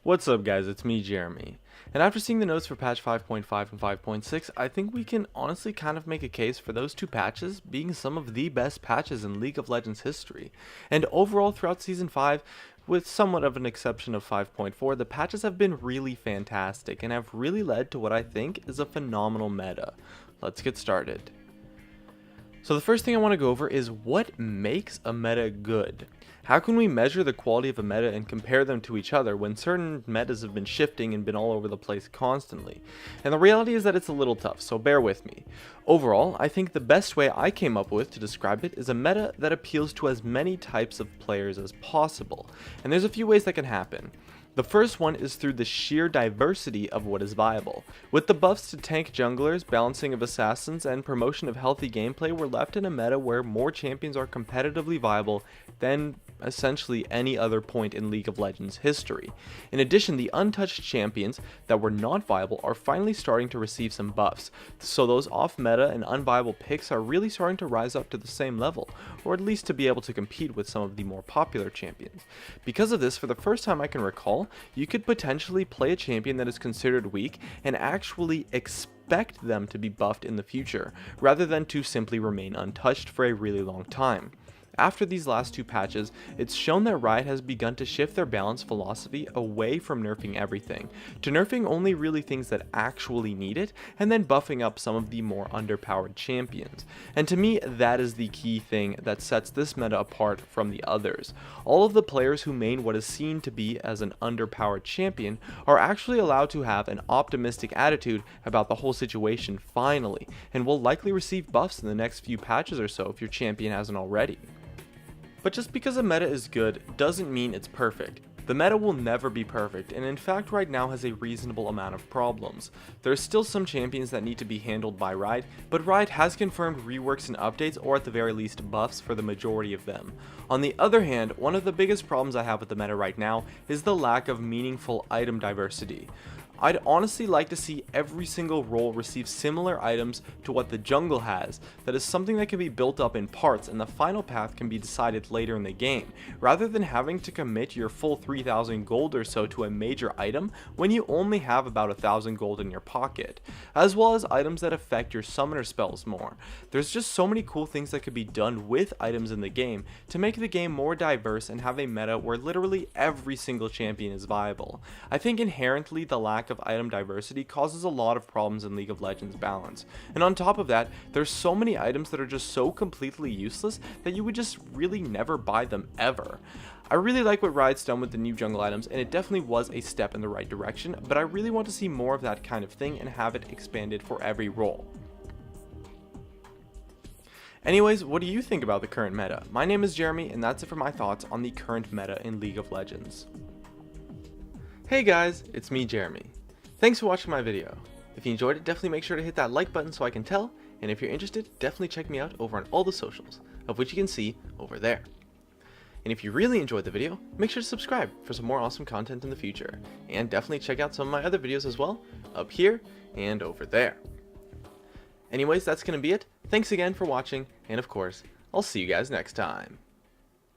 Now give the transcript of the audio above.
What's up guys, it's me Jeremy, and after seeing the notes for patch 5.5 and 5.6, I think we can honestly kind of make a case for those two patches being some of the best patches in League of Legends history. And overall throughout Season 5, with somewhat of an exception of 5.4, the patches have been really fantastic and have really led to what I think is a phenomenal meta. Let's get started. So the first thing I want to go over is what makes a meta good. How can we measure the quality of a meta and compare them to each other when certain metas have been shifting and been all over the place constantly? And the reality is that it's a little tough, so bear with me. Overall, I think the best way I came up with to describe it is a meta that appeals to as many types of players as possible. And there's a few ways that can happen. The first one is through the sheer diversity of what is viable. With the buffs to tank junglers, balancing of assassins, and promotion of healthy gameplay, we're left in a meta where more champions are competitively viable than essentially any other point in League of Legends history. In addition, the untouched champions that were not viable are finally starting to receive some buffs, so those off-meta and unviable picks are really starting to rise up to the same level, or at least to be able to compete with some of the more popular champions. Because of this, for the first time I can recall, you could potentially play a champion that is considered weak and actually expect them to be buffed in the future, rather than to simply remain untouched for a really long time. After these last two patches, it's shown that Riot has begun to shift their balance philosophy away from nerfing everything, to nerfing only really things that actually need it, and then buffing up some of the more underpowered champions. And to me, that is the key thing that sets this meta apart from the others. All of the players who main what is seen to be as an underpowered champion are actually allowed to have an optimistic attitude about the whole situation finally, and will likely receive buffs in the next few patches or so if your champion hasn't already. But just because a meta is good doesn't mean it's perfect. The meta will never be perfect, and in fact right now has a reasonable amount of problems. There are still some champions that need to be handled by Riot, but Riot has confirmed reworks and updates, or at the very least buffs, for the majority of them. On the other hand, one of the biggest problems I have with the meta right now is the lack of meaningful item diversity. I'd honestly like to see every single role receive similar items to what the jungle has. That is something that can be built up in parts and the final path can be decided later in the game, rather than having to commit your full 3,000 gold or so to a major item when you only have about 1,000 gold in your pocket, as well as items that affect your summoner spells more. There's just so many cool things that could be done with items in the game to make the game more diverse and have a meta where literally every single champion is viable. I think inherently the lack of item diversity causes a lot of problems in League of Legends balance, and on top of that, there's so many items that are just so completely useless that you would just really never buy them ever. I really like what Riot's done with the new jungle items, and it definitely was a step in the right direction, but I really want to see more of that kind of thing and have it expanded for every role. Anyways, what do you think about the current meta? My name is Jeremy, and that's it for my thoughts on the current meta in League of Legends. Hey guys, it's me Jeremy. Thanks for watching my video. If you enjoyed it, definitely make sure to hit that like button so I can tell, and if you're interested, definitely check me out over on all the socials, of which you can see over there. And if you really enjoyed the video, make sure to subscribe for some more awesome content in the future, and definitely check out some of my other videos as well, up here and over there. Anyways, that's going to be it. Thanks again for watching, and of course, I'll see you guys next time.